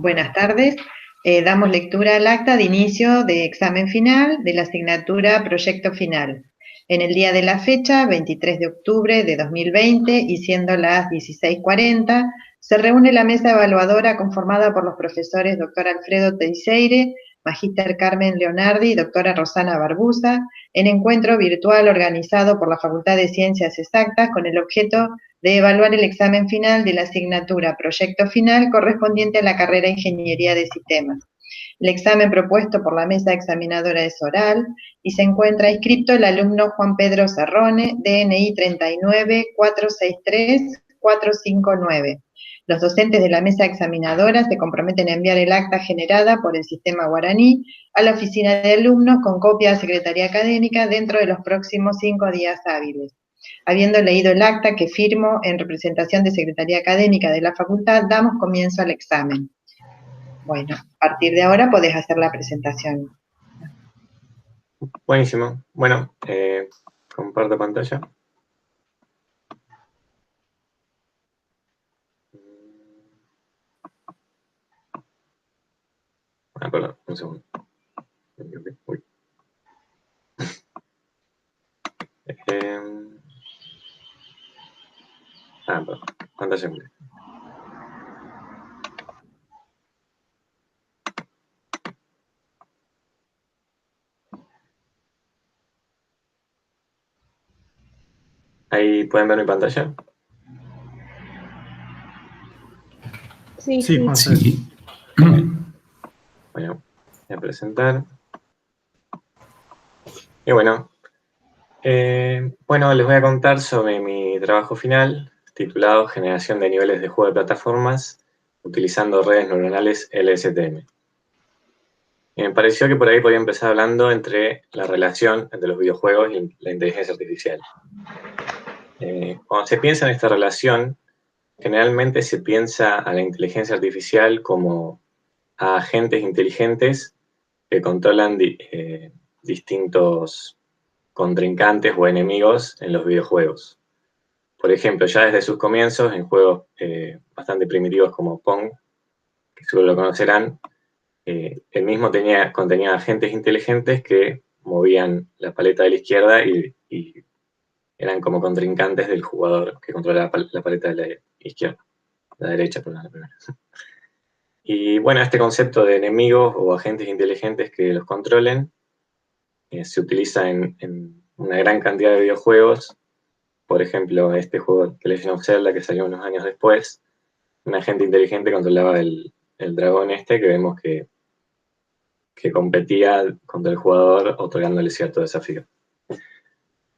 Buenas tardes. Damos lectura al acta de inicio de examen final de la asignatura Proyecto Final. En el día de la fecha, 23 de octubre de 2020, y siendo las 16:40, se reúne la mesa evaluadora conformada por los profesores Dr. Alfredo Teixeira, Magíster Carmen Leonardi y Dra. Rosana Barbuza, en encuentro virtual organizado por la Facultad de Ciencias Exactas con el objeto de evaluar el examen final de la asignatura Proyecto Final correspondiente a la carrera Ingeniería de Sistemas. El examen propuesto por la mesa examinadora es oral y se encuentra inscrito el alumno Juan Pedro Cerrone, DNI 39-463-459. Los docentes de la mesa examinadora se comprometen a enviar el acta generada por el sistema guaraní a la oficina de alumnos con copia a Secretaría Académica dentro de los próximos 5 días hábiles. Habiendo leído el acta que firmo en representación de Secretaría Académica de la Facultad, damos comienzo al examen. Bueno, a partir de ahora podés hacer la presentación. Buenísimo. Bueno, comparto pantalla. Perdón, un segundo. Uy. Perdón, pantalla en blanco. ¿Ahí pueden ver mi pantalla? Sí. Sí. Bueno, voy a presentar. Y bueno, les voy a contar sobre mi trabajo final, titulado Generación de niveles de juego de plataformas utilizando redes neuronales LSTM. Y me pareció que por ahí podía empezar hablando entre la relación entre los videojuegos y la inteligencia artificial. Cuando se piensa en esta relación, generalmente se piensa a la inteligencia artificial como a agentes inteligentes que controlan distintos contrincantes o enemigos en los videojuegos. Por ejemplo, ya desde sus comienzos, en juegos bastante primitivos como Pong, que seguro lo conocerán, el mismo contenía agentes inteligentes que movían la paleta de la izquierda y eran como contrincantes del jugador que controlaba la paleta de la izquierda, la derecha, perdón, la primera. Y bueno, este concepto de enemigos o agentes inteligentes que los controlen se utiliza en una gran cantidad de videojuegos. Por ejemplo, este juego The Legend of Zelda, que salió unos años después, un agente inteligente controlaba el dragón este que vemos que competía contra el jugador otorgándole cierto desafío.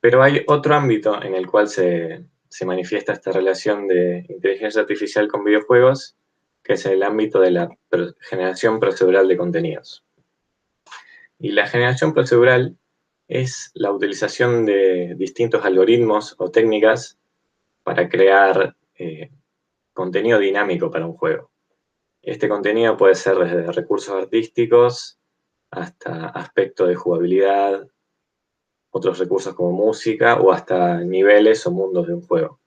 Pero hay otro ámbito en el cual se manifiesta esta relación de inteligencia artificial con videojuegos, que es el ámbito de la generación procedural de contenidos. Y la generación procedural es la utilización de distintos algoritmos o técnicas para crear contenido dinámico para un juego. Este contenido puede ser desde recursos artísticos hasta aspectos de jugabilidad, otros recursos como música o hasta niveles o mundos de un juego.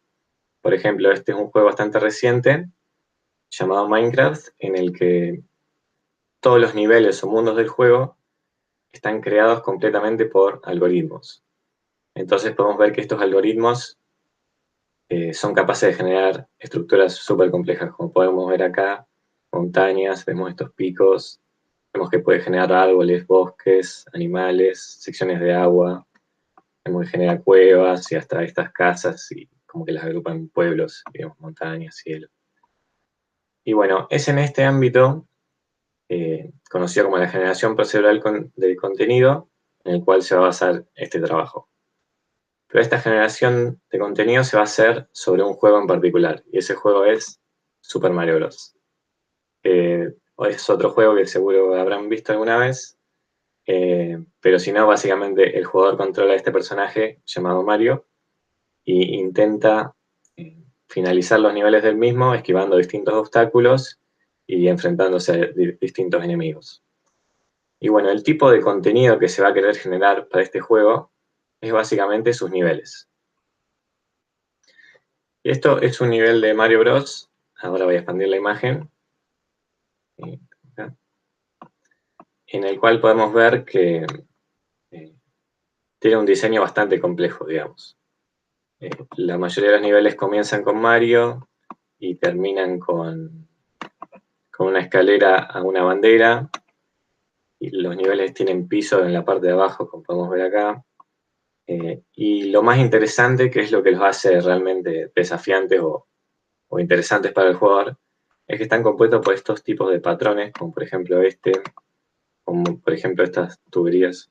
Por ejemplo, este es un juego bastante reciente llamado Minecraft, en el que todos los niveles o mundos del juego están creados completamente por algoritmos. Entonces podemos ver que estos algoritmos son capaces de generar estructuras súper complejas, como podemos ver acá, montañas, vemos estos picos, vemos que puede generar árboles, bosques, animales, secciones de agua, vemos que genera cuevas y hasta estas casas, y como que las agrupan en pueblos, digamos, montañas, cielo. Y bueno, es en este ámbito, conocido como la generación procedural del contenido, en el cual se va a basar este trabajo. Pero esta generación de contenido se va a hacer sobre un juego en particular, y ese juego es Super Mario Bros. Es otro juego que seguro habrán visto alguna vez, pero si no, básicamente el jugador controla a este personaje llamado Mario e intenta finalizar los niveles del mismo esquivando distintos obstáculos y enfrentándose a distintos enemigos. Y bueno, el tipo de contenido que se va a querer generar para este juego es básicamente sus niveles. Y esto es un nivel de Mario Bros. Ahora voy a expandir la imagen. acá, en el cual podemos ver que tiene un diseño bastante complejo, digamos. La mayoría de los niveles comienzan con Mario y terminan con una escalera a una bandera, y los niveles tienen piso en la parte de abajo, como podemos ver acá. Y lo más interesante, que es lo que los hace realmente desafiantes o interesantes para el jugador, es que están compuestos por estos tipos de patrones, como por ejemplo como por ejemplo estas tuberías.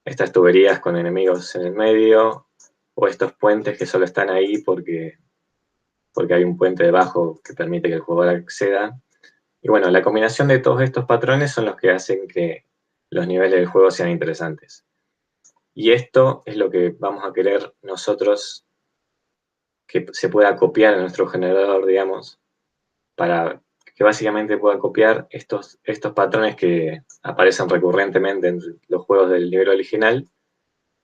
Estas tuberías con enemigos en el medio, o estos puentes que solo están ahí porque hay un puente debajo que permite que el jugador acceda. Y bueno, la combinación de todos estos patrones son los que hacen que los niveles del juego sean interesantes. Y esto es lo que vamos a querer nosotros que se pueda copiar en nuestro generador, digamos, para que básicamente pueda copiar estos patrones que aparecen recurrentemente en los juegos del nivel original,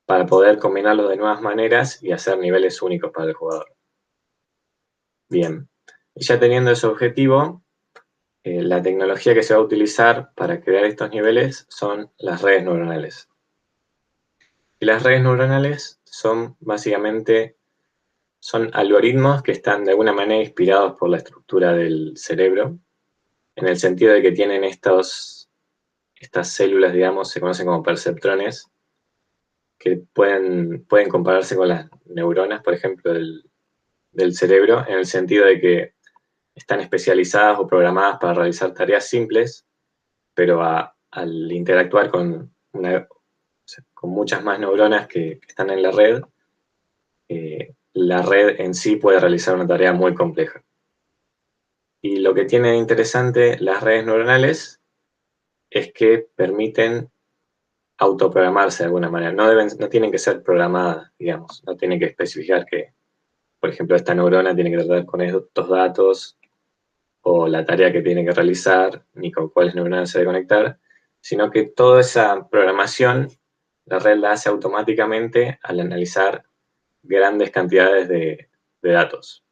para poder combinarlos de nuevas maneras y hacer niveles únicos para el jugador. Bien, y ya teniendo ese objetivo, la tecnología que se va a utilizar para crear estos niveles son las redes neuronales. Y las redes neuronales son básicamente algoritmos que están de alguna manera inspirados por la estructura del cerebro, en el sentido de que tienen estas células, digamos, se conocen como perceptrones, que pueden compararse con las neuronas, por ejemplo, del cerebro, en el sentido de que están especializadas o programadas para realizar tareas simples, pero al interactuar con muchas más neuronas que están en la red en sí puede realizar una tarea muy compleja. Y lo que tiene de interesante las redes neuronales es que permiten autoprogramarse de alguna manera. No tienen que ser programadas, digamos. No tienen que especificar que, por ejemplo, esta neurona tiene que tratar con estos datos, o la tarea que tiene que realizar, ni con cuáles neuronas se debe conectar, sino que toda esa programación la red la hace automáticamente al analizar grandes cantidades de datos.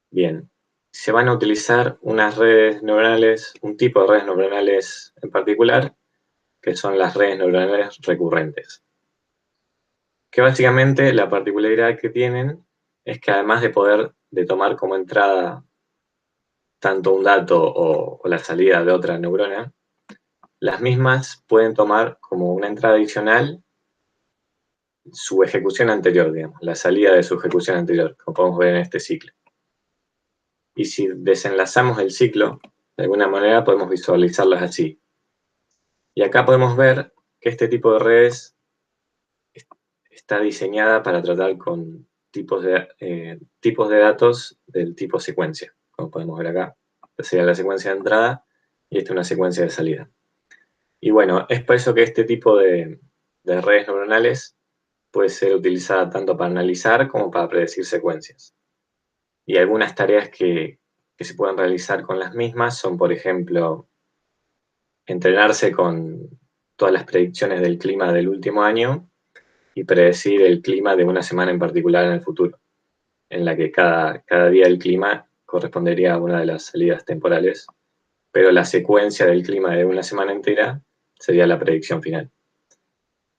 Bien, se van a utilizar unas redes neuronales, un tipo de redes neuronales en particular, que son las redes neuronales recurrentes. Que básicamente la particularidad que tienen es que además de tomar como entrada tanto un dato o la salida de otra neurona, las mismas pueden tomar como una entrada adicional su ejecución anterior, digamos, la salida de su ejecución anterior, como podemos ver en este ciclo. Y si desenlazamos el ciclo, de alguna manera podemos visualizarlas así. Y acá podemos ver que este tipo de redes está diseñada para tratar con tipos de datos del tipo secuencia, como podemos ver acá. Esta sería la secuencia de entrada y esta es una secuencia de salida. Y bueno, es por eso que este tipo de redes neuronales puede ser utilizada tanto para analizar como para predecir secuencias. Y algunas tareas que se pueden realizar con las mismas son, por ejemplo, entrenarse con todas las predicciones del clima del último año y predecir el clima de una semana en particular en el futuro, en la que cada día el clima correspondería a una de las salidas temporales, pero la secuencia del clima de una semana entera sería la predicción final.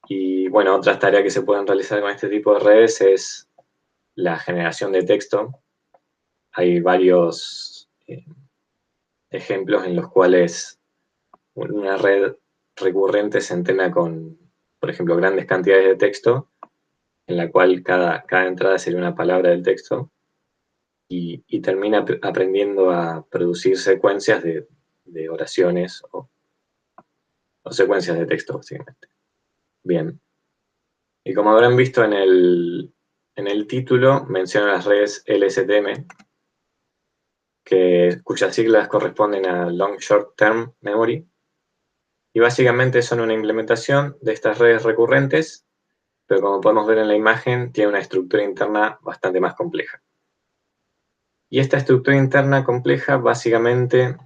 Y bueno, otras tareas que se pueden realizar con este tipo de redes es la generación de texto. Hay varios ejemplos en los cuales una red recurrente se entrena con, por ejemplo, grandes cantidades de texto, en la cual cada entrada sería una palabra del texto, y termina aprendiendo a producir secuencias de oraciones o secuencias de texto, básicamente. Bien. Y como habrán visto en el título, menciona las redes LSTM, cuyas siglas corresponden a Long Short Term Memory, y básicamente son una implementación de estas redes recurrentes, pero como podemos ver en la imagen, tiene una estructura interna bastante más compleja. Y esta estructura interna compleja básicamente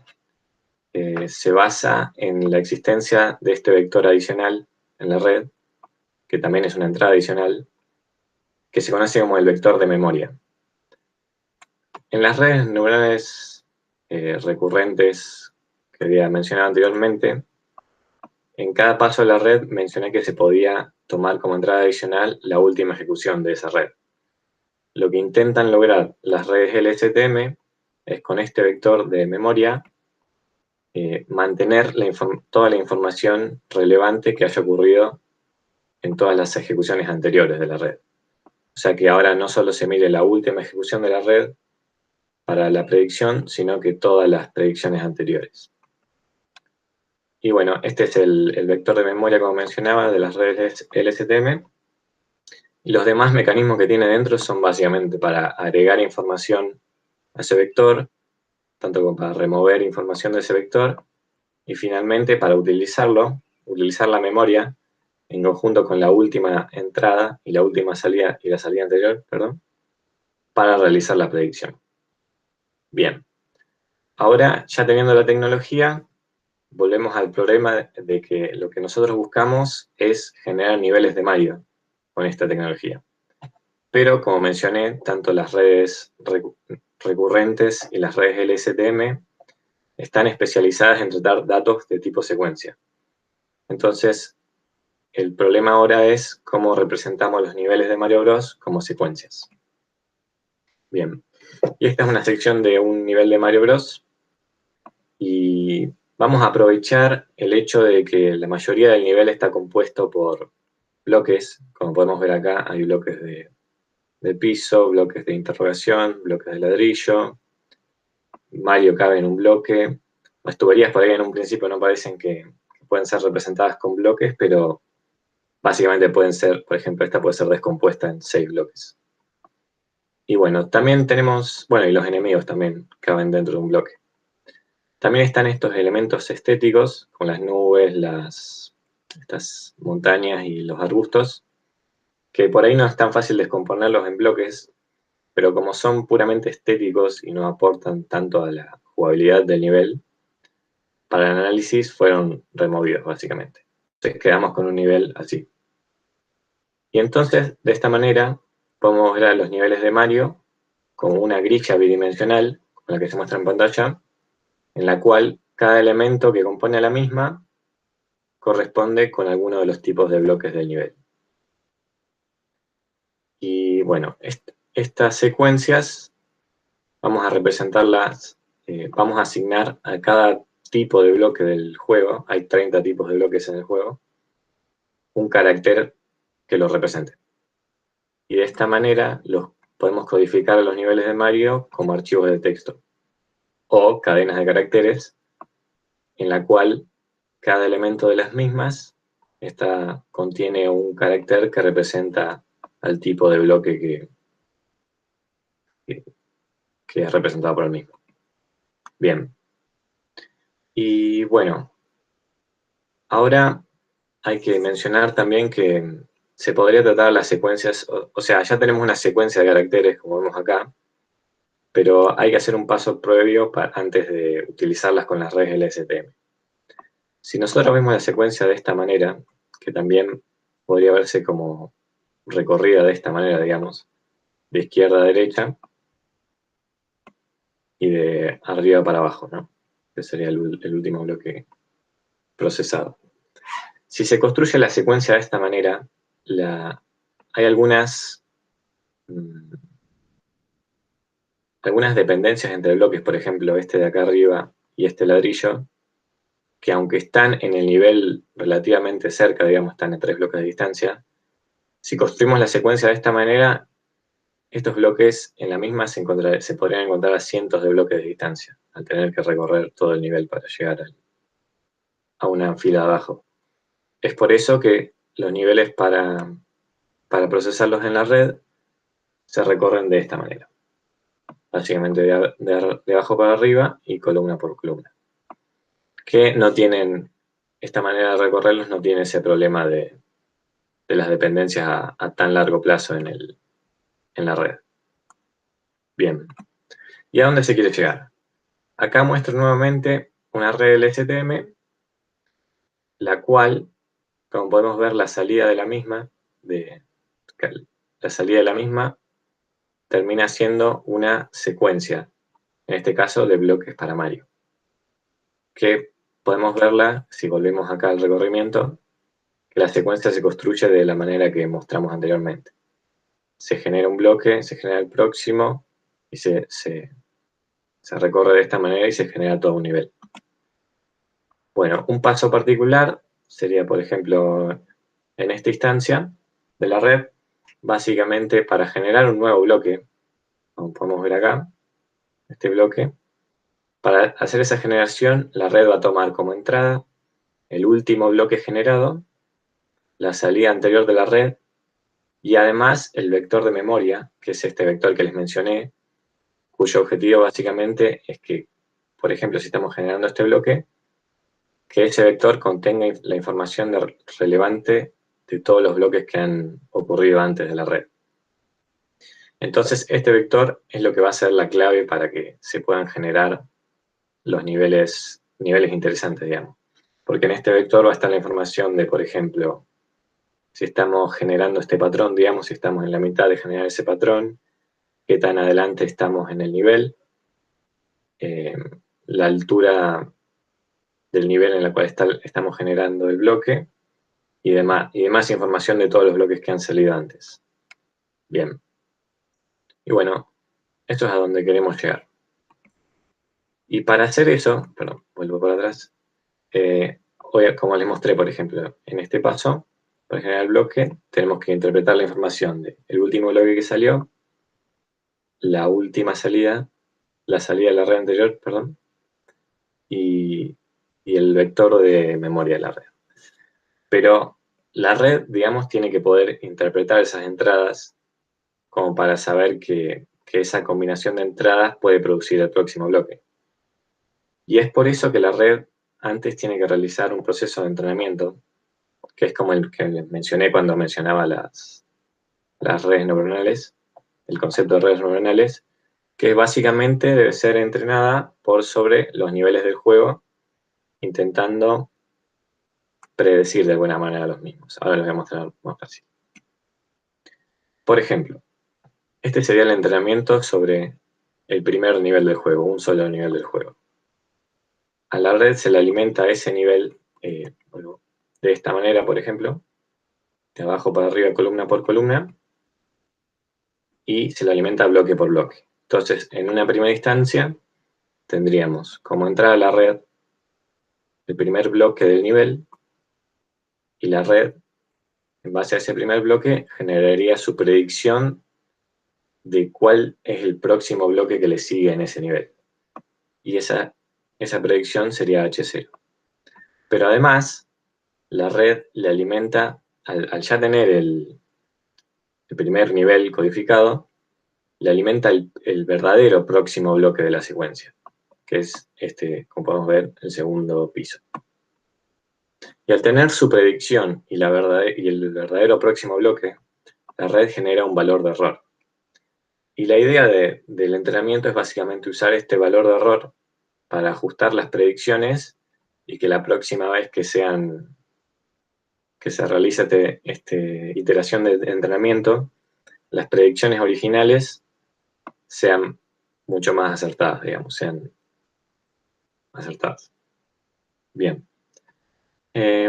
se basa en la existencia de este vector adicional en la red, que también es una entrada adicional, que se conoce como el vector de memoria. En las redes neuronales recurrentes que había mencionado anteriormente, en cada paso de la red mencioné que se podía tomar como entrada adicional la última ejecución de esa red. Lo que intentan lograr las redes LSTM es, con este vector de memoria, mantener toda la información relevante que haya ocurrido en todas las ejecuciones anteriores de la red. O sea que ahora no solo se mire la última ejecución de la red para la predicción, sino que todas las predicciones anteriores. Y bueno, este es el vector de memoria, como mencionaba, de las redes LSTM. Y los demás mecanismos que tiene dentro son básicamente para agregar información a ese vector, tanto como para remover información de ese vector, y finalmente para utilizar la memoria en conjunto con la última entrada y la última salida, y la salida anterior, perdón, para realizar la predicción. Bien, ahora ya teniendo la tecnología, volvemos al problema de que lo que nosotros buscamos es generar niveles de Mario con esta tecnología. Pero, como mencioné, tanto las redes recurrentes y las redes LSTM están especializadas en tratar datos de tipo secuencia. Entonces, el problema ahora es cómo representamos los niveles de Mario Bros. Como secuencias. Bien, y esta es una sección de un nivel de Mario Bros. Y vamos a aprovechar el hecho de que la mayoría del nivel está compuesto por bloques. Como podemos ver acá, hay bloques de piso, bloques de interrogación, bloques de ladrillo. Mario cabe en un bloque. Las tuberías por ahí en un principio no parecen que pueden ser representadas con bloques, pero básicamente pueden ser, por ejemplo, esta puede ser descompuesta en 6 bloques. Y bueno, también tenemos, bueno, y los enemigos también caben dentro de un bloque. También están estos elementos estéticos, con las nubes, estas montañas y los arbustos, que por ahí no es tan fácil descomponerlos en bloques, pero como son puramente estéticos y no aportan tanto a la jugabilidad del nivel, para el análisis fueron removidos, básicamente. Entonces quedamos con un nivel así. Y entonces, de esta manera, podemos ver a los niveles de Mario como una grilla bidimensional, con la que se muestra en pantalla, en la cual cada elemento que compone a la misma corresponde con alguno de los tipos de bloques del nivel. Y bueno, estas secuencias vamos a representarlas, vamos a asignar a cada tipo de bloque del juego, hay 30 tipos de bloques en el juego, un carácter que los represente. Y de esta manera los podemos codificar a los niveles de Mario como archivos de texto o cadenas de caracteres, en la cual cada elemento de las mismas contiene un carácter que representa al tipo de bloque que es representado por el mismo. Bien. Y bueno, ahora hay que mencionar también que se podría tratar las secuencias, o sea, ya tenemos una secuencia de caracteres, como vemos acá, pero hay que hacer un paso previo antes de utilizarlas con las redes LSTM. Si nosotros vemos la secuencia de esta manera, que también podría verse como recorrida de esta manera, digamos, de izquierda a derecha y de arriba para abajo, ¿no? Que sería el último bloque procesado. Si se construye la secuencia de esta manera, hay algunas dependencias entre bloques, por ejemplo, este de acá arriba y este ladrillo, que aunque están en el nivel relativamente cerca, digamos, están en 3 bloques de distancia, si construimos la secuencia de esta manera, estos bloques en la misma se podrían encontrar a cientos de bloques de distancia, al tener que recorrer todo el nivel para llegar a una fila de abajo. Es por eso que los niveles para procesarlos en la red se recorren de esta manera. Básicamente de abajo para arriba y columna por columna. Que no tienen, esta manera de recorrerlos no tiene ese problema de las dependencias a tan largo plazo en la red. Bien. ¿Y a dónde se quiere llegar? Acá muestro nuevamente una red LSTM, la cual, como podemos ver, la salida de la misma, termina siendo una secuencia en este caso de bloques para Mario, que podemos verla, si volvemos acá al recorrimiento, que la secuencia se construye de la manera que mostramos anteriormente. Se genera un bloque, se genera el próximo, y se recorre de esta manera y se genera todo un nivel. Bueno, un paso particular sería, por ejemplo, en esta instancia de la red, básicamente para generar un nuevo bloque, como podemos ver acá, este bloque, para hacer esa generación, la red va a tomar como entrada el último bloque generado, la salida anterior de la red, y además el vector de memoria, que es este vector que les mencioné, cuyo objetivo básicamente es que, por ejemplo, si estamos generando este bloque, que ese vector contenga la información relevante de todos los bloques que han ocurrido antes de la red. Entonces, este vector es lo que va a ser la clave para que se puedan generar los niveles interesantes, digamos. Porque en este vector va a estar la información de, por ejemplo, si estamos generando este patrón, digamos, si estamos en la mitad de generar ese patrón, qué tan adelante estamos en el nivel, la altura del nivel en el cual estamos generando el bloque y demás información de todos los bloques que han salido antes. Bien. Y bueno, esto es a donde queremos llegar. Y para hacer eso, perdón, vuelvo para atrás, como les mostré, por ejemplo, en este paso, para generar el bloque, tenemos que interpretar la información del último bloque que salió, la última salida, la salida de la red anterior, perdón, y el vector de memoria de la red. Pero la red, digamos, tiene que poder interpretar esas entradas como para saber que esa combinación de entradas puede producir el próximo bloque. Y es por eso que la red antes tiene que realizar un proceso de entrenamiento, que es como el que mencioné cuando mencionaba las redes neuronales, el concepto de redes neuronales, que básicamente debe ser entrenada por sobre los niveles del juego, intentando predecir de alguna manera los mismos. Ahora les voy a mostrar más fácil. Por ejemplo, este sería el entrenamiento sobre el primer nivel del juego, un solo nivel del juego. A la red se le alimenta ese nivel de esta manera, por ejemplo, de abajo para arriba, columna por columna, y se le alimenta bloque por bloque. Entonces, en una primera instancia, tendríamos como entrada a la red el primer bloque del nivel, y la red, en base a ese primer bloque, generaría su predicción de cuál es el próximo bloque que le sigue en ese nivel. Y esa predicción sería H0. Pero además, la red le alimenta, al ya tener el primer nivel codificado, le alimenta el verdadero próximo bloque de la secuencia, que es este, como podemos ver, el segundo piso. Y al tener su predicción y el verdadero próximo bloque, la red genera un valor de error. Y la idea del entrenamiento es básicamente usar este valor de error para ajustar las predicciones y que la próxima vez que se realice esta iteración de entrenamiento, las predicciones originales sean mucho más acertadas, digamos, sean acertadas. Bien.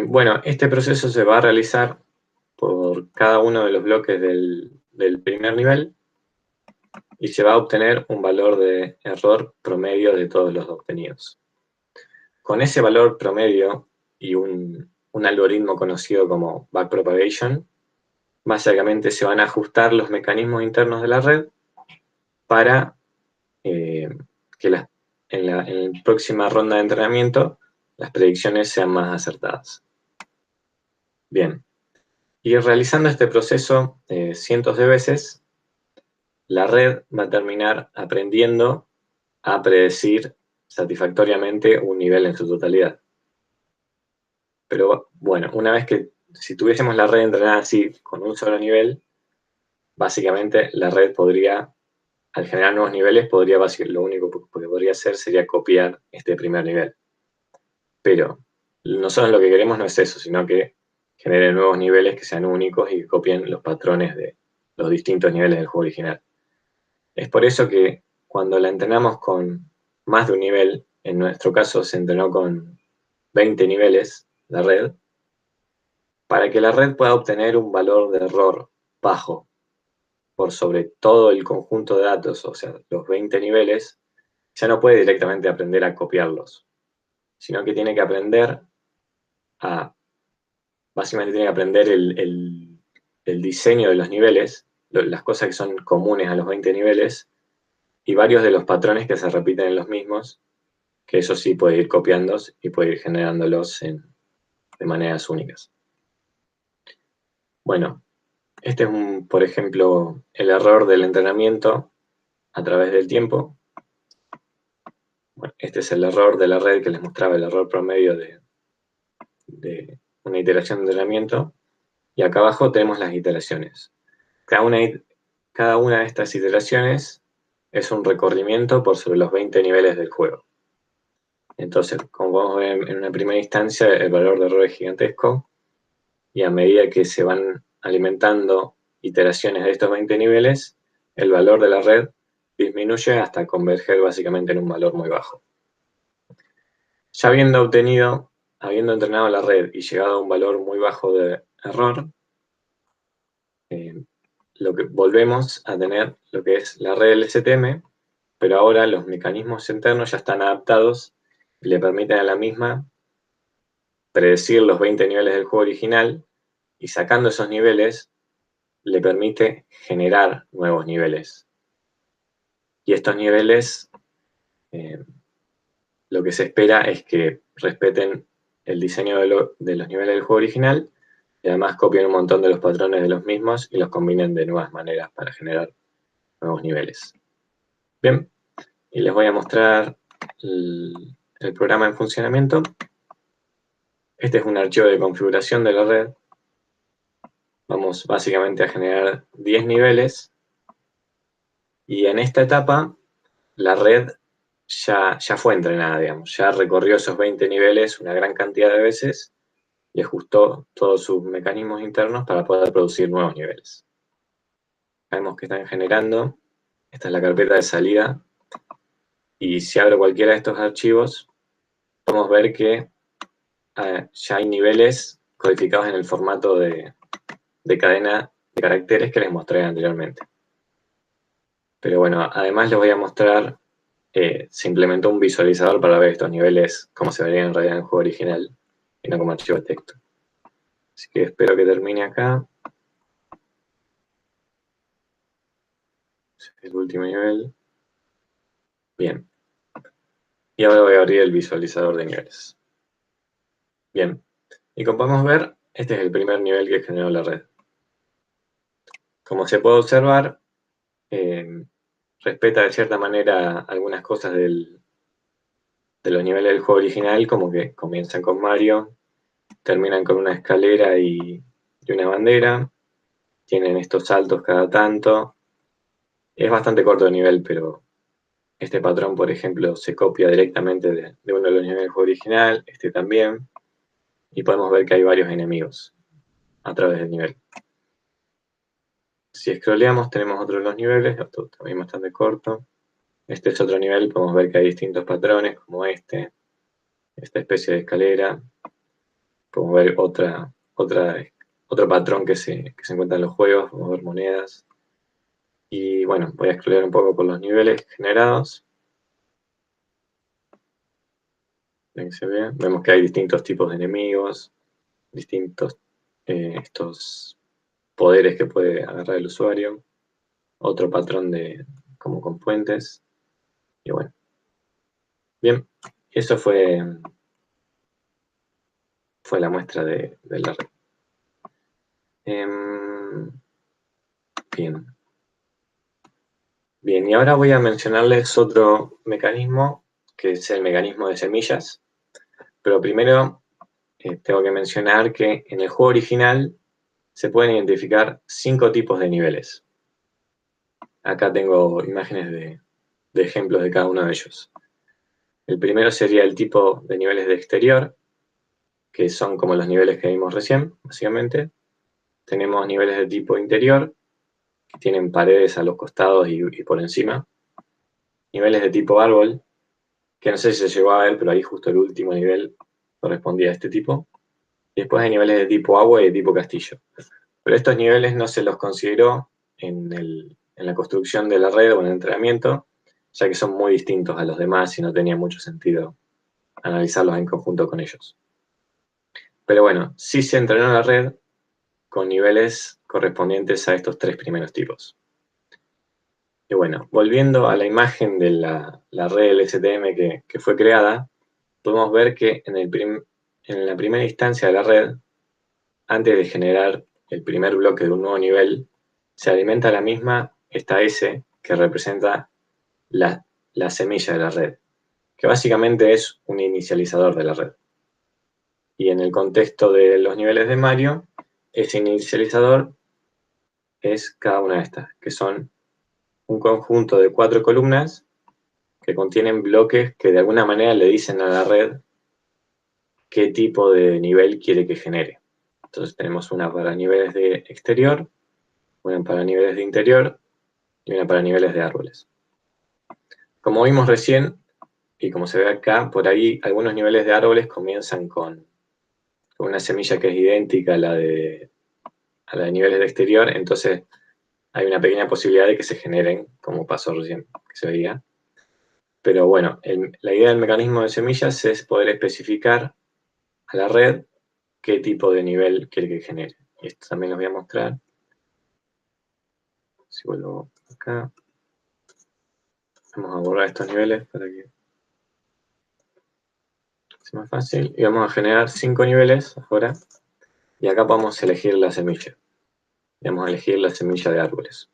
Bueno, este proceso se va a realizar por cada uno de los bloques del primer nivel y se va a obtener un valor de error promedio de todos los obtenidos. Con ese valor promedio y un algoritmo conocido como backpropagation, básicamente se van a ajustar los mecanismos internos de la red para que en la próxima ronda de entrenamiento las predicciones sean más acertadas. Bien, y realizando este proceso cientos de veces, la red va a terminar aprendiendo a predecir satisfactoriamente un nivel en su totalidad. Pero bueno, una vez que, si tuviésemos la red entrenada así, con un solo nivel, básicamente la red podría, al generar nuevos niveles, lo único que podría hacer sería copiar este primer nivel. Pero nosotros lo que queremos no es eso, sino que genere nuevos niveles que sean únicos y que copien los patrones de los distintos niveles del juego original. Es por eso que cuando la entrenamos con más de un nivel, en nuestro caso se entrenó con 20 niveles la red, para que la red pueda obtener un valor de error bajo por sobre todo el conjunto de datos, o sea, los 20 niveles, ya no puede directamente aprender a copiarlos, sino que tiene que aprender básicamente tiene que aprender el diseño de los niveles, las cosas que son comunes a los 20 niveles, y varios de los patrones que se repiten en los mismos, que eso sí puede ir copiándolos y puede ir generándolos de maneras únicas. Bueno, este es, por ejemplo, el error del entrenamiento a través del tiempo. Bueno, este es el error de la red que les mostraba, el error promedio de una iteración de entrenamiento. Y acá abajo tenemos las iteraciones. Cada una de estas iteraciones es un recorrimiento por sobre los 20 niveles del juego. Entonces, como podemos ver en una primera instancia, el valor de error es gigantesco, y a medida que se van alimentando iteraciones de estos 20 niveles, el valor de la red disminuye hasta converger básicamente en un valor muy bajo. Ya habiendo entrenado la red y llegado a un valor muy bajo de error, volvemos a tener lo que es la red LSTM, pero ahora los mecanismos internos ya están adaptados y le permiten a la misma predecir los 20 niveles del juego original, y sacando esos niveles le permite generar nuevos niveles. Y estos niveles, lo que se espera es que respeten el diseño de los niveles del juego original, y además copien un montón de los patrones de los mismos y los combinen de nuevas maneras para generar nuevos niveles. Bien, y les voy a mostrar el programa en funcionamiento. Este es un archivo de configuración de la red. Vamos básicamente a generar 10 niveles, y en esta etapa la red ya fue entrenada, digamos, ya recorrió esos 20 niveles una gran cantidad de veces y ajustó todos sus mecanismos internos para poder producir nuevos niveles. Vemos que están generando. Esta es la carpeta de salida, y si abro cualquiera de estos archivos, podemos ver que ya hay niveles codificados en el formato de cadena de caracteres que les mostré anteriormente. Pero bueno, además les voy a mostrar, se implementó un visualizador para ver estos niveles como se verían en realidad en el juego original y no como archivo de texto. Así que espero que termine acá. El último nivel. Bien. Y ahora voy a abrir el visualizador de niveles. Bien. Y como podemos ver, este es el primer nivel que generó la red. Como se puede observar, respeta de cierta manera algunas cosas de los niveles del juego original, como que comienzan con Mario, terminan con una escalera y una bandera, tienen estos saltos cada tanto. Es bastante corto el nivel, pero este patrón, por ejemplo, se copia directamente de uno de los niveles del juego original, este también, y podemos ver que hay varios enemigos a través del nivel. Si scrolleamos, tenemos otro de los niveles, otro también bastante corto. Este es otro nivel, podemos ver que hay distintos patrones, como esta especie de escalera. Podemos ver otro patrón que se encuentra en los juegos, podemos ver monedas. Y bueno, voy a scrollear un poco por los niveles generados. Ven que se ve. Vemos que hay distintos tipos de enemigos, distintos estos poderes que puede agarrar el usuario, otro patrón como con puentes, y bueno. Bien, eso fue la muestra de la red. Bien. Bien, y ahora voy a mencionarles otro mecanismo, que es el mecanismo de semillas. Pero primero tengo que mencionar que en el juego original se pueden identificar 5 tipos de niveles. Acá tengo imágenes de ejemplos de cada uno de ellos. El primero sería el tipo de niveles de exterior, que son como los niveles que vimos recién, básicamente. Tenemos niveles de tipo interior, que tienen paredes a los costados y por encima. niveles de tipo árbol, que no sé si se llegó a ver, pero ahí justo el último nivel correspondía a este tipo. Y después hay niveles de tipo agua y de tipo castillo. Pero estos niveles no se los consideró en la construcción de la red o en el entrenamiento, ya que son muy distintos a los demás y no tenía mucho sentido analizarlos en conjunto con ellos. Pero bueno, sí se entrenó la red con niveles correspondientes a estos 3 primeros tipos. Y bueno, volviendo a la imagen de la red LSTM que fue creada, podemos ver que en la primera instancia de la red, antes de generar el primer bloque de un nuevo nivel, se alimenta la misma esta S que representa la semilla de la red, que básicamente es un inicializador de la red. Y en el contexto de los niveles de Mario, ese inicializador es cada una de estas, que son un conjunto de 4 columnas que contienen bloques que de alguna manera le dicen a la red qué tipo de nivel quiere que genere. Entonces tenemos una para niveles de exterior, una para niveles de interior y una para niveles de árboles. Como vimos recién, y como se ve acá, por ahí algunos niveles de árboles comienzan con una semilla que es idéntica a la de niveles de exterior, entonces hay una pequeña posibilidad de que se generen, como pasó recién, que se veía. Pero bueno, la idea del mecanismo de semillas es poder especificar a la red qué tipo de nivel quiere que genere. Y esto también lo voy a mostrar. Si vuelvo acá. Vamos a borrar estos niveles para que sea más fácil. Y vamos a generar 5 niveles ahora. Y acá podemos elegir la semilla. Y vamos a elegir la semilla de árboles.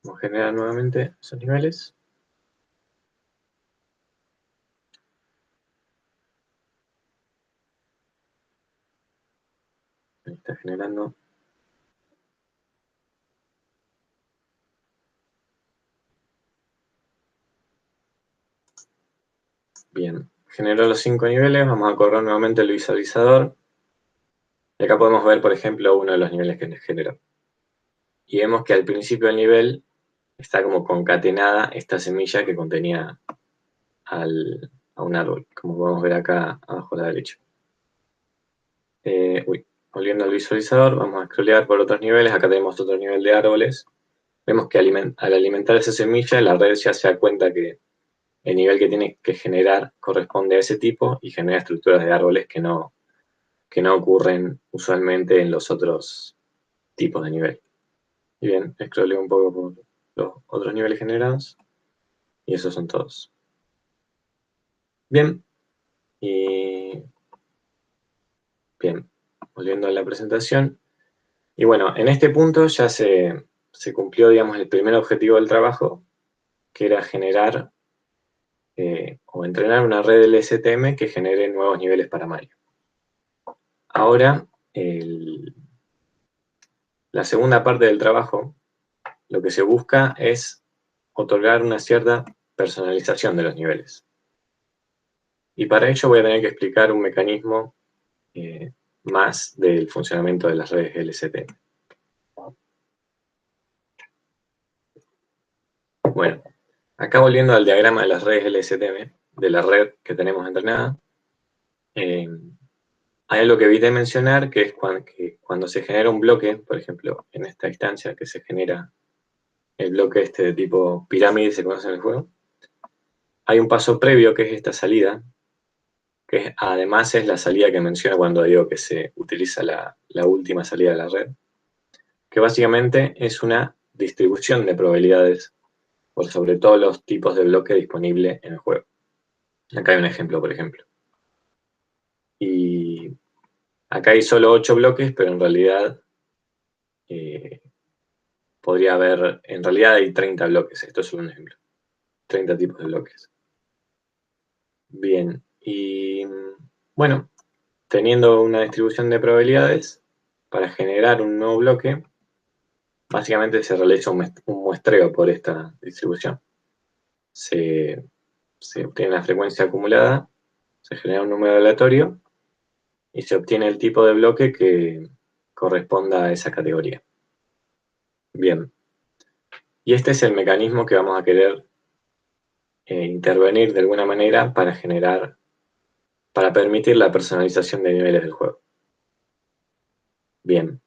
Vamos a generar nuevamente esos niveles. Ahí está generando. Bien, generó los 5 niveles. Vamos a correr nuevamente el visualizador. Y acá podemos ver, por ejemplo, uno de los niveles que generó. Y vemos que al principio del nivel está como concatenada esta semilla que contenía a un árbol, como podemos ver acá abajo a la derecha. Volviendo al visualizador, vamos a scrollear por otros niveles. Acá tenemos otro nivel de árboles. Vemos que al alimentar esa semilla, la red ya se da cuenta que el nivel que tiene que generar corresponde a ese tipo y genera estructuras de árboles que no ocurren usualmente en los otros tipos de nivel. Y bien, scrolleo un poco por los otros niveles generados y esos son todos. Bien, y bien, volviendo a la presentación. Y bueno, en este punto ya se cumplió, digamos, el primer objetivo del trabajo, que era generar o entrenar una red LSTM que genere nuevos niveles para Mario. Ahora, la segunda parte del trabajo, lo que se busca es otorgar una cierta personalización de los niveles. Y para ello voy a tener que explicar un mecanismo más del funcionamiento de las redes LSTM. Bueno, acá volviendo al diagrama de las redes LSTM, de la red que tenemos entrenada, hay algo que evité mencionar, que es cuando se genera un bloque, por ejemplo, en esta instancia que se genera el bloque este de tipo pirámide, se conoce en el juego, hay un paso previo que es esta salida, que además es la salida que menciono cuando digo que se utiliza la última salida de la red, que básicamente es una distribución de probabilidades por sobre todos los tipos de bloque disponible en el juego. Acá hay un ejemplo, por ejemplo. Y acá hay solo 8 bloques, pero en realidad podría haber, en realidad hay 30 bloques. Esto es un ejemplo. 30 tipos de bloques. Bien, y bueno, teniendo una distribución de probabilidades, para generar un nuevo bloque, básicamente se realiza un muestreo por esta distribución. Se obtiene la frecuencia acumulada, se genera un número aleatorio y se obtiene el tipo de bloque que corresponda a esa categoría. Bien. Y este es el mecanismo que vamos a querer intervenir de alguna manera para permitir la personalización de niveles del juego. Bien.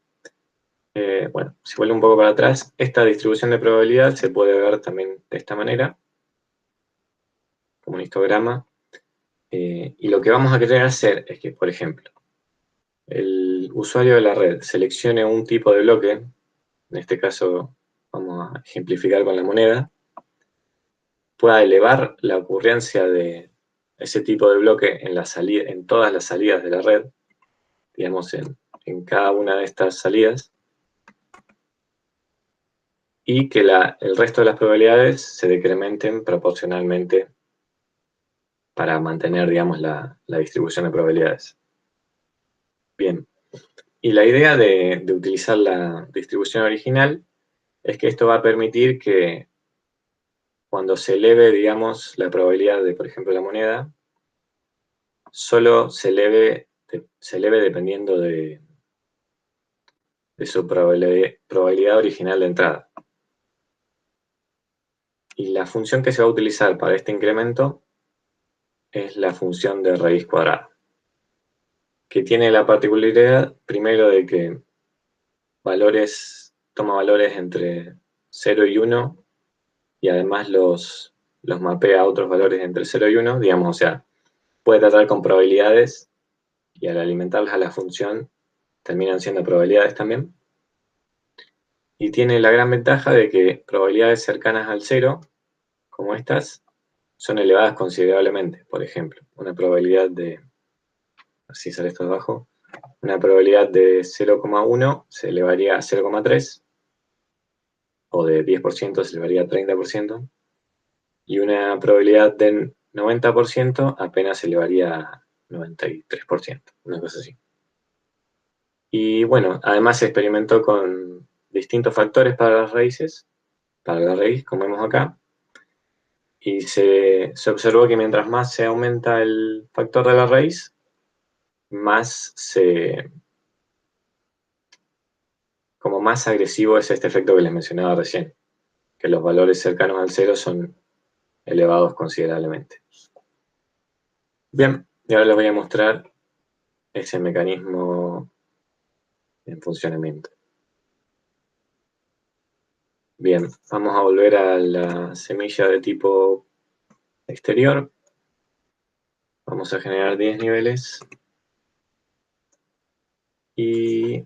Bueno, si vuelvo un poco para atrás, esta distribución de probabilidad se puede ver también de esta manera, como un histograma. Y lo que vamos a querer hacer es que, por ejemplo, el usuario de la red seleccione un tipo de bloque, en este caso vamos a ejemplificar con la moneda, pueda elevar la ocurrencia de ese tipo de bloque en todas las salidas de la red, digamos en cada una de estas salidas, y que el resto de las probabilidades se decrementen proporcionalmente para mantener, digamos, la distribución de probabilidades. Bien, y la idea de utilizar la distribución original es que esto va a permitir que cuando se eleve, digamos, la probabilidad de, por ejemplo, la moneda, solo se eleve dependiendo de su probabilidad original de entrada. Y la función que se va a utilizar para este incremento es la función de raíz cuadrada, que tiene la particularidad, primero, de que toma valores entre 0 y 1, y además los mapea a otros valores entre 0 y 1, digamos, o sea, puede tratar con probabilidades, y al alimentarlas a la función terminan siendo probabilidades también. Y tiene la gran ventaja de que probabilidades cercanas al 0, como estas, son elevadas considerablemente. Por ejemplo, una probabilidad de, así sale esto de abajo, una probabilidad de 0,1 se elevaría a 0,3, o de 10% se elevaría a 30%, y una probabilidad de 90% apenas se elevaría a 93%, una cosa así. Y bueno, además se experimentó con distintos factores para las raíces, para la raíz, como vemos acá, y se observó que mientras más se aumenta el factor de la raíz, más como más agresivo es este efecto que les mencionaba recién, que los valores cercanos al 0 son elevados considerablemente. Bien, y ahora les voy a mostrar ese mecanismo en funcionamiento. Bien, vamos a volver a la semilla de tipo exterior. Vamos a generar 10 niveles. Y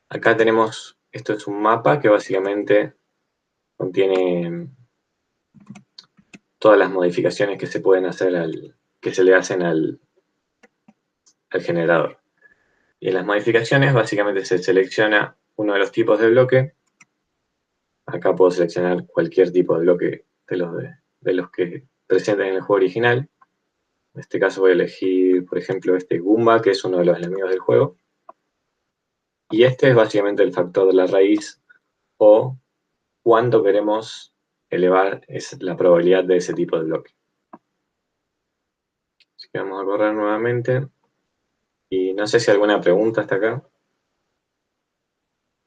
acá tenemos, esto es un mapa que básicamente contiene todas las modificaciones que se pueden hacer que se le hacen al generador. Y en las modificaciones básicamente se selecciona uno de los tipos de bloque. Acá puedo seleccionar cualquier tipo de bloque de los que presenten en el juego original. En este caso voy a elegir, por ejemplo, este Goomba, que es uno de los enemigos del juego. Y este es básicamente el factor de la raíz, o cuánto queremos elevar es la probabilidad de ese tipo de bloque. Así que vamos a correr nuevamente. Y no sé si alguna pregunta hasta acá.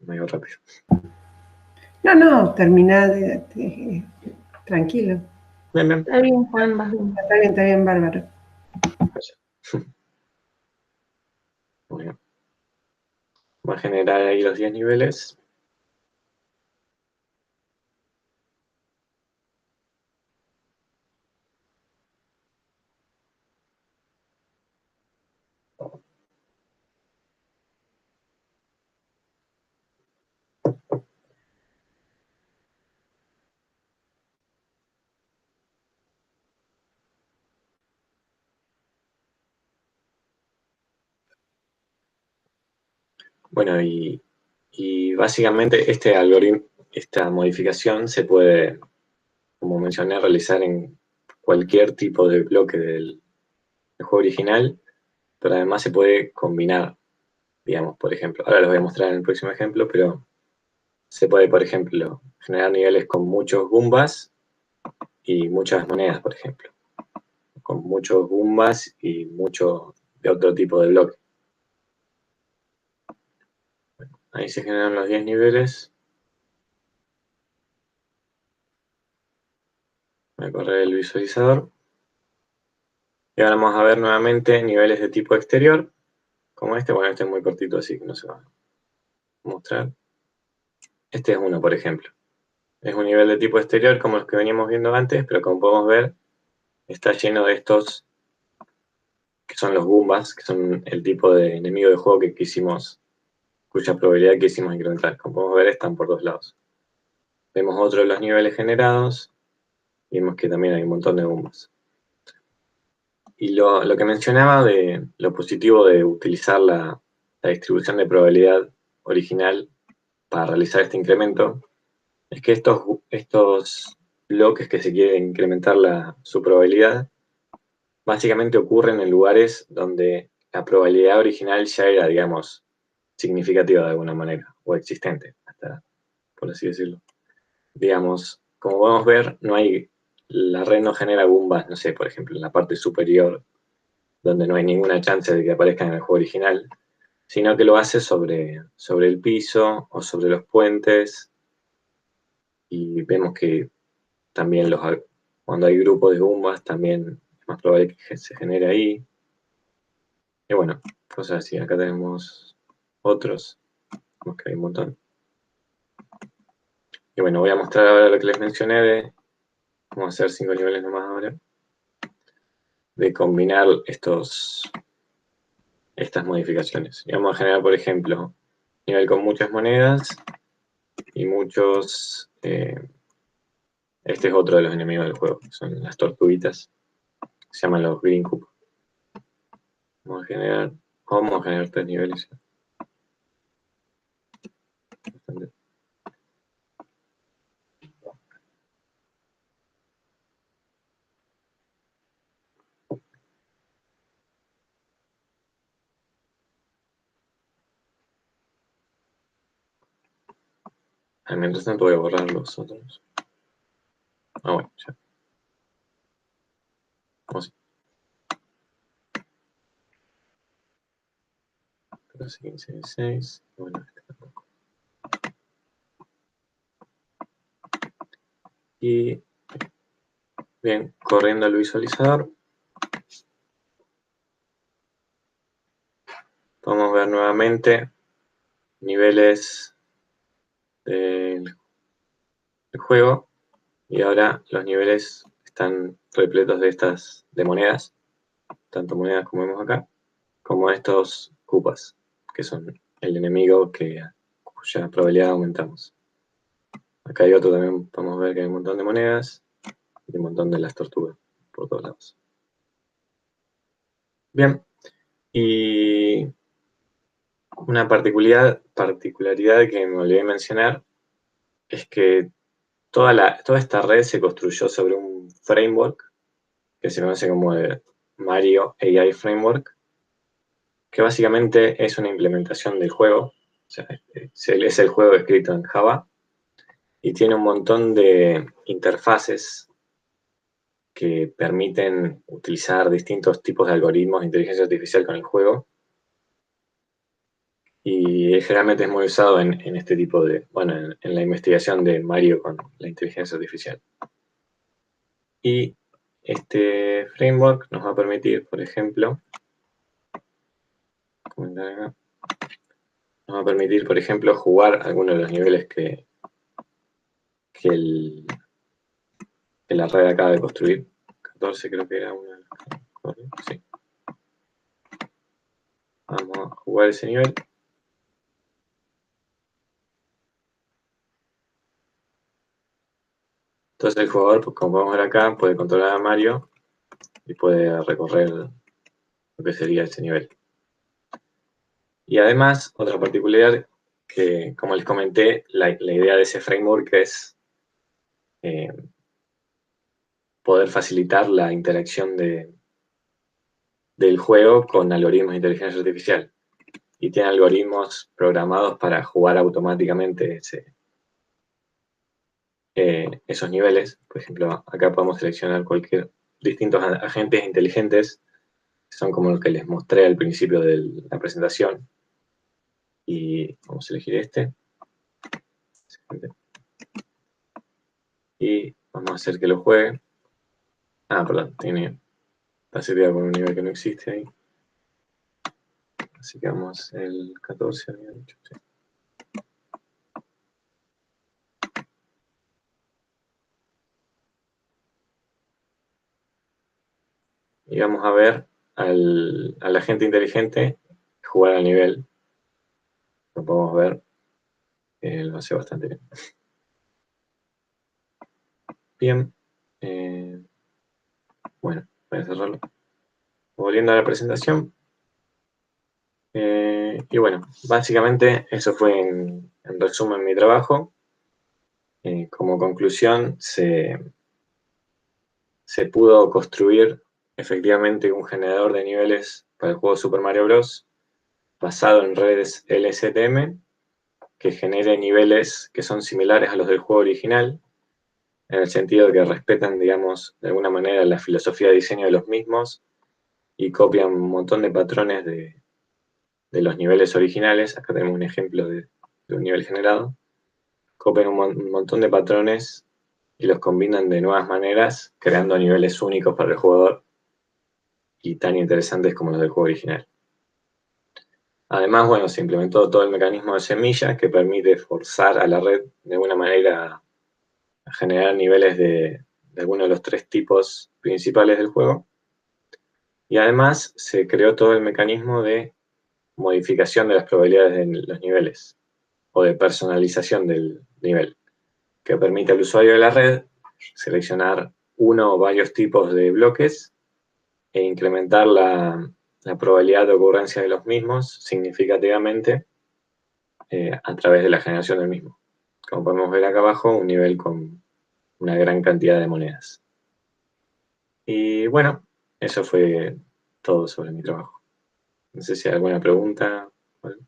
Medio rápido. No, terminá tranquilo. Bien, bien. Está bien, Juan, vas bien. Está bien, bárbaro. Muy bien. Va a generar ahí los 10 niveles. Bueno, y básicamente este algoritmo, esta modificación se puede, como mencioné, realizar en cualquier tipo de bloque del juego original, pero además se puede combinar, digamos, por ejemplo, ahora les voy a mostrar en el próximo ejemplo, pero se puede, por ejemplo, generar niveles con muchos Goombas y muchas monedas, por ejemplo, con muchos Goombas y mucho de otro tipo de bloque. Ahí se generan los 10 niveles. Voy a correr el visualizador. Y ahora vamos a ver nuevamente niveles de tipo exterior, como este. Bueno, este es muy cortito, así que no se va a mostrar. Este es uno, por ejemplo. Es un nivel de tipo exterior como los que veníamos viendo antes, pero como podemos ver, está lleno de estos, que son los Goombas, que son el tipo de enemigo de juego que quisimos, cuya probabilidad quisimos incrementar. Como podemos ver, están por 2 lados. Vemos otro de los niveles generados, y vemos que también hay un montón de Goombas. Y lo que mencionaba de lo positivo de utilizar la distribución de probabilidad original para realizar este incremento, es que estos bloques que se quiere incrementar su probabilidad, básicamente ocurren en lugares donde la probabilidad original ya era, digamos, significativa de alguna manera, o existente, hasta, por así decirlo. Digamos, como podemos ver, la red no genera Goombas, no sé, por ejemplo, en la parte superior, donde no hay ninguna chance de que aparezcan en el juego original, sino que lo hace sobre el piso o sobre los puentes, y vemos que también cuando hay grupos de Goombas también es más probable que se genere ahí. Y bueno, cosas así. Acá tenemos otros, vemos que hay un montón. Y bueno, voy a mostrar ahora lo que les mencioné vamos a hacer 5 niveles nomás ahora, de combinar estas modificaciones. Y vamos a generar, por ejemplo, nivel con muchas monedas y muchos... este es otro de los enemigos del juego, son las tortuguitas, se llaman los Green Cup. Vamos a generar 3 niveles. Mientras tanto voy a borrar los otros. Bueno, ya. Vamos. 14, 15, 16. Bueno, este tampoco. Y bien, corriendo el visualizador, podemos ver nuevamente niveles del juego. Y ahora los niveles están repletos de monedas, tanto monedas como vemos acá, como estos cupas, que son el enemigo cuya probabilidad aumentamos. Acá hay otro también, podemos ver que hay un montón de monedas y un montón de las tortugas por todos lados. Bien, y una particularidad que me olvidé mencionar es que toda esta red se construyó sobre un framework que se conoce como el Mario AI Framework, que básicamente es una implementación del juego. O sea, es el juego escrito en Java y tiene un montón de interfaces que permiten utilizar distintos tipos de algoritmos de inteligencia artificial con el juego. Y generalmente es muy usado en este tipo en la investigación de Mario con la inteligencia artificial. Y este framework nos va a permitir, por ejemplo, jugar algunos de los niveles que la red acaba de construir. 14 creo que era una. Sí. Vamos a jugar ese nivel. Entonces el jugador, pues, como podemos ver acá, puede controlar a Mario y puede recorrer lo que sería ese nivel. Y además, otra particularidad que, como les comenté, la idea de ese framework es poder facilitar la interacción del juego con algoritmos de inteligencia artificial. Y tiene algoritmos programados para jugar automáticamente esos niveles. Por ejemplo, acá podemos seleccionar distintos agentes inteligentes, que son como los que les mostré al principio de la presentación. Y vamos a elegir este. Y vamos a hacer que lo juegue. Ah, perdón, está seteado con un nivel que no existe ahí. Así que vamos el 14, había dicho, sí. Y vamos a ver al agente inteligente jugar al nivel. Lo podemos ver. Lo hace bastante bien. Bien. Bueno, voy a cerrarlo. Volviendo a la presentación. Y bueno, básicamente eso fue en resumen mi trabajo. Como conclusión, se pudo construir efectivamente un generador de niveles para el juego Super Mario Bros. Basado en redes LSTM que genere niveles que son similares a los del juego original, en el sentido de que respetan, digamos, de alguna manera la filosofía de diseño de los mismos y copian un montón de patrones de los niveles originales. Acá tenemos un ejemplo de un nivel generado. Copian un montón de patrones y los combinan de nuevas maneras, creando niveles únicos para el jugador y tan interesantes como los del juego original. Además, bueno, se implementó todo el mecanismo de semilla que permite forzar a la red de alguna manera a generar niveles de alguno de los 3 tipos principales del juego. Y además se creó todo el mecanismo de modificación de las probabilidades de los niveles o de personalización del nivel, que permite al usuario de la red seleccionar uno o varios tipos de bloques e incrementar la probabilidad de ocurrencia de los mismos significativamente a través de la generación del mismo. Como podemos ver acá abajo, un nivel con una gran cantidad de monedas. Y bueno, eso fue todo sobre mi trabajo. No sé si hay alguna pregunta. Bueno.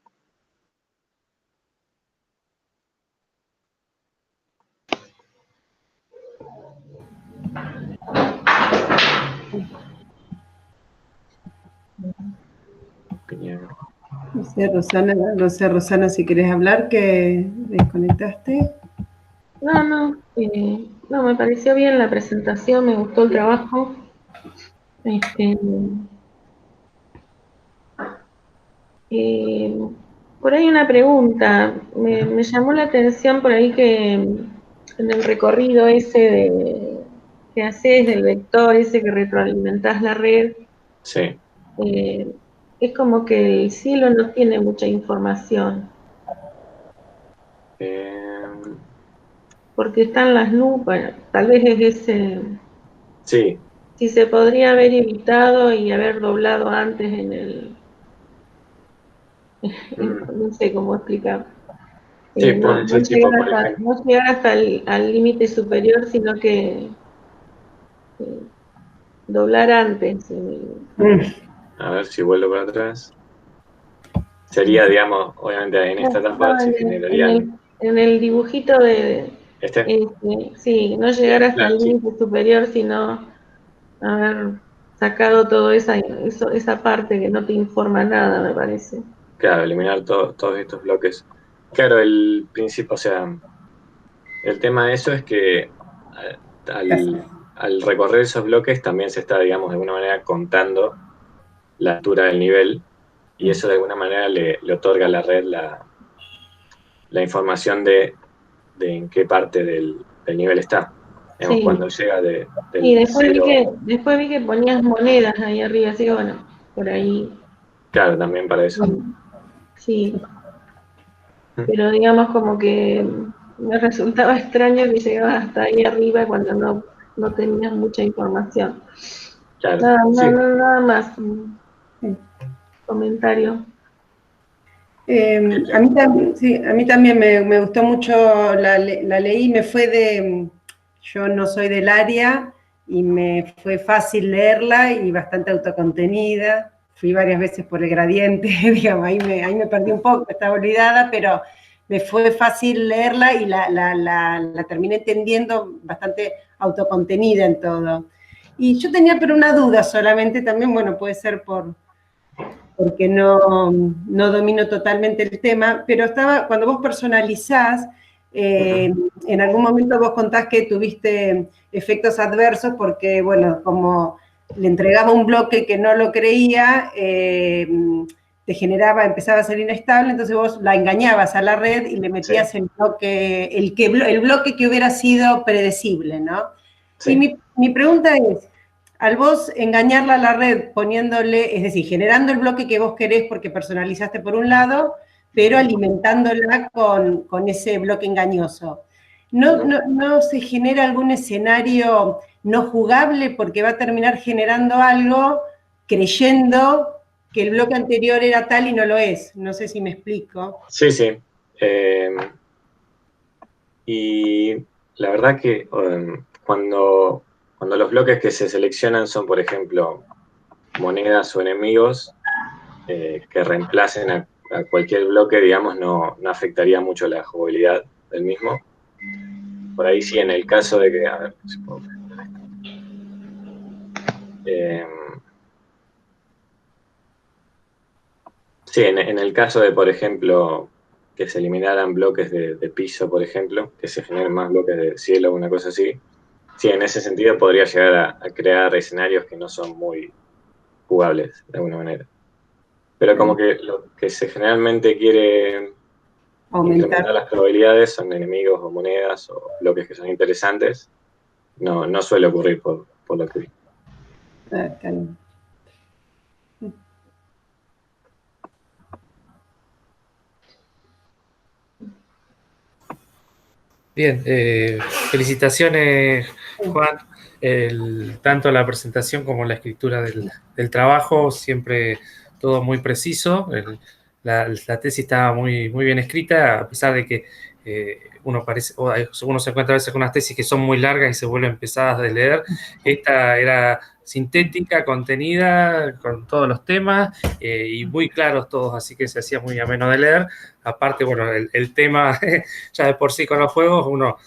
No sé, Rosana, si querés hablar, que desconectaste. No, me pareció bien la presentación, me gustó el trabajo. Por ahí una pregunta, me llamó la atención por ahí que en el recorrido ese que haces del vector, ese que retroalimentás la red, Sí. es como que el cielo no tiene mucha información. Porque están las lupas, tal vez es ese... Sí. Si se podría haber evitado y haber doblado antes en el... no sé cómo explicar. Sí, No llegar hasta al límite superior, sino que doblar antes. A ver si vuelvo para atrás. Sería, digamos, obviamente en esta etapa se generarían... En el dibujito de... sí, no llegar hasta el límite superior, sino haber sacado toda esa parte que no te informa nada, me parece. Claro, eliminar todos estos bloques. Claro, el principio, o sea, el tema de eso es que al recorrer esos bloques también se está, digamos, de alguna manera contando la altura del nivel y eso de alguna manera le otorga a la red la información de en qué parte del nivel está. Digamos, Sí. Cuando llega del y después cero... después vi que ponías monedas ahí arriba, así que bueno, por ahí. Claro, también para eso. Sí. Pero digamos como que me resultaba extraño que llegabas hasta ahí arriba cuando no tenías mucha información. Claro. Nada más. Comentario. A mí también me gustó mucho, la leí, yo no soy del área y me fue fácil leerla y bastante autocontenida. Fui varias veces por el gradiente, digamos, ahí me perdí un poco, estaba olvidada, pero me fue fácil leerla y la terminé entendiendo, bastante autocontenida en todo. Y yo tenía pero una duda solamente también, bueno, puede ser porque no domino totalmente el tema, pero cuando vos personalizás, En algún momento vos contás que tuviste efectos adversos porque, bueno, como le entregaba un bloque que no lo creía, te generaba, empezaba a ser inestable, entonces vos la engañabas a la red y le metías el bloque que hubiera sido predecible, ¿no? Sí. Y mi pregunta es, al vos engañarla a la red poniéndole, es decir, generando el bloque que vos querés porque personalizaste por un lado, pero alimentándola con ese bloque engañoso, ¿no se genera algún escenario no jugable porque va a terminar generando algo creyendo que el bloque anterior era tal y no lo es? No sé si me explico. Sí, sí. Y la verdad que cuando los bloques que se seleccionan son, por ejemplo, monedas o enemigos que reemplacen a cualquier bloque, digamos, no afectaría mucho la jugabilidad del mismo. Por ahí sí, en el caso de que... A ver, si puedo presentar esto. Sí, en el caso de, por ejemplo, que se eliminaran bloques de piso, por ejemplo, que se generen más bloques de cielo o una cosa así, sí, en ese sentido podría llegar a crear escenarios que no son muy jugables, de alguna manera. Pero como que lo que se generalmente quiere incrementar las probabilidades son enemigos o monedas o bloques que son interesantes. No suele ocurrir por lo que vi. Bien, felicitaciones, Juan. Tanto la presentación como la escritura del trabajo, siempre todo muy preciso. La tesis estaba muy bien escrita, a pesar de que uno se encuentra a veces con unas tesis que son muy largas y se vuelven pesadas de leer. Esta era sintética, contenida, con todos los temas y muy claros todos, así que se hacía muy ameno de leer. Aparte, bueno, el tema ya de por sí con los juegos, uno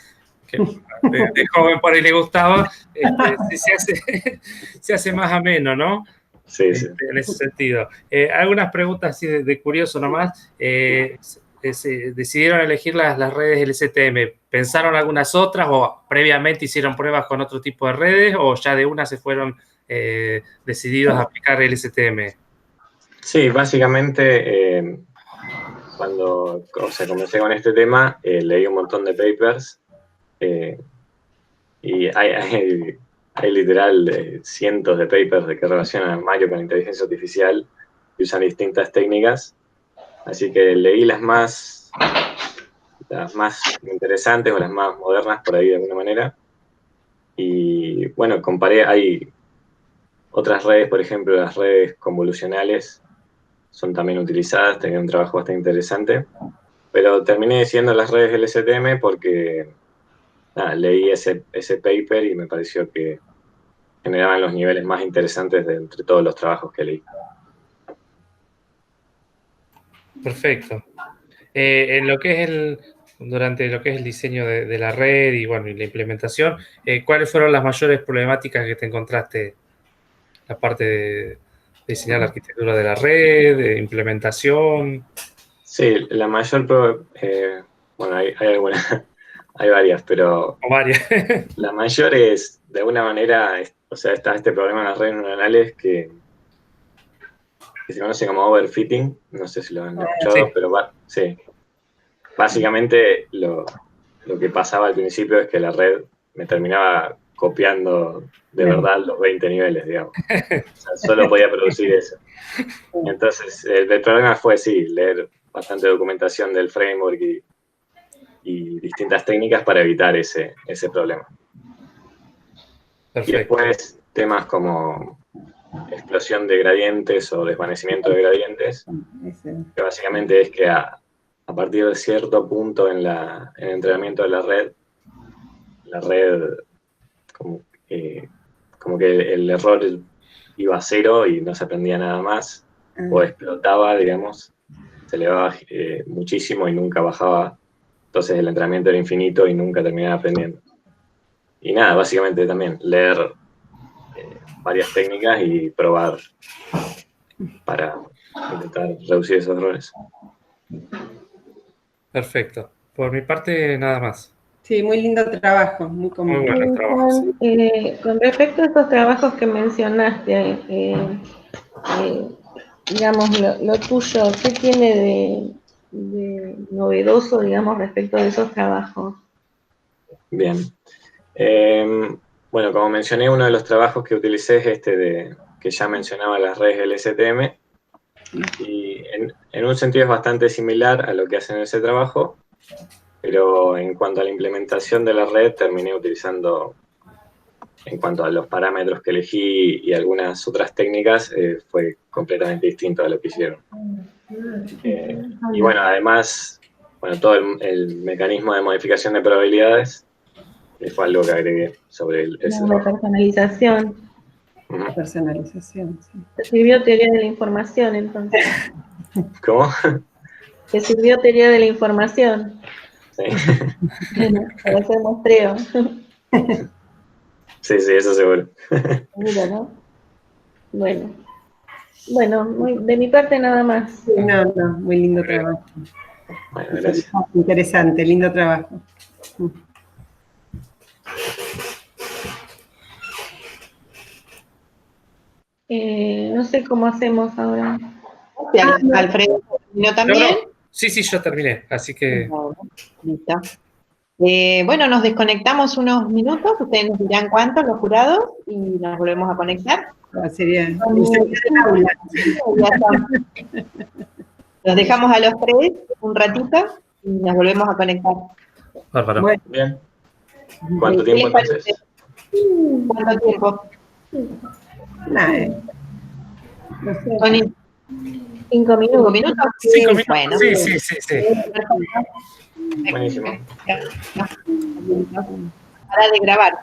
que de joven por ahí le gustaba, se hace más ameno, ¿no? Sí, sí. En ese sentido. Algunas preguntas así de curioso nomás. ¿Decidieron elegir las redes LSTM? ¿Pensaron algunas otras o previamente hicieron pruebas con otro tipo de redes o ya de una se fueron decididos a aplicar LSTM? Sí, básicamente cuando comencé con este tema leí un montón de papers y hay literal cientos de papers que relacionan a Mario con inteligencia artificial y usan distintas técnicas. Así que leí las más interesantes o las más modernas por ahí de alguna manera. Y bueno, comparé, hay otras redes, por ejemplo, las redes convolucionales son también utilizadas, tenían un trabajo bastante interesante. Pero terminé diciendo las redes LSTM porque leí ese paper y me pareció que generaban los niveles más interesantes de entre todos los trabajos que leí. Perfecto. Durante lo que es el diseño de la red y bueno, y la implementación, ¿cuáles fueron las mayores problemáticas que te encontraste? La parte de diseñar la arquitectura de la red, de implementación. Sí, la mayor, bueno, hay algunas, hay varias, pero la mayor es, de alguna manera, está este problema en las redes neuronales que se conoce como overfitting, no sé si lo han escuchado, sí. Pero sí. Básicamente lo que pasaba al principio es que la red me terminaba copiando de verdad los 20 niveles, digamos. O sea, solo podía producir eso. Entonces, el problema fue, sí, leer bastante documentación del framework y distintas técnicas para evitar ese problema. Perfecto. Y después, temas como explosión de gradientes o desvanecimiento de gradientes, que básicamente es que a partir de cierto punto en el entrenamiento de la red como que el error iba a cero y no se aprendía nada más, o explotaba, digamos, se elevaba muchísimo y nunca bajaba, entonces el entrenamiento era infinito y nunca terminaba aprendiendo. Y nada, básicamente también leer varias técnicas y probar para intentar reducir esos errores. Perfecto. Por mi parte, nada más. Sí, muy lindo trabajo, muy Muy bueno trabajo. Sí. Con respecto a estos trabajos que mencionaste, digamos, lo tuyo, ¿qué tiene de novedoso, digamos, respecto de esos trabajos? Bien. Bueno, como mencioné, uno de los trabajos que utilicé es este que ya mencionaba las redes LSTM, y en un sentido es bastante similar a lo que hacen en ese trabajo, pero en cuanto a la implementación de la red terminé utilizando, en cuanto a los parámetros que elegí y algunas otras técnicas, fue completamente distinto a lo que hicieron. Y bueno, además, bueno, todo el mecanismo de modificación de probabilidades fue algo que agregué sobre ese La personalización. Personalización, sí. Te sirvió teoría de la información, entonces. ¿Cómo? Te sirvió teoría de la información. Sí. Para hacer muestreo. Sí, eso seguro. Seguro, ¿no? Bueno, de mi parte nada más. Sí, no, muy lindo trabajo. Bueno, gracias. Interesante, lindo trabajo. No sé cómo hacemos ahora. Alfredo, ¿terminó también? No. Sí, yo terminé, así que... Listo. Bueno, nos desconectamos unos minutos, ustedes nos dirán cuántos, los jurados, y nos volvemos a conectar. Sería el aula. Los dejamos a los tres un ratito y nos volvemos a conectar. Bárbaro. Bueno. Bien. ¿Cuánto tiempo entonces? ¿Cuánto tiempo? Nada, no sé. 5 minutos. 5 minutos. 5 minutos. Bueno. Sí. Buenísimo. Para de grabar.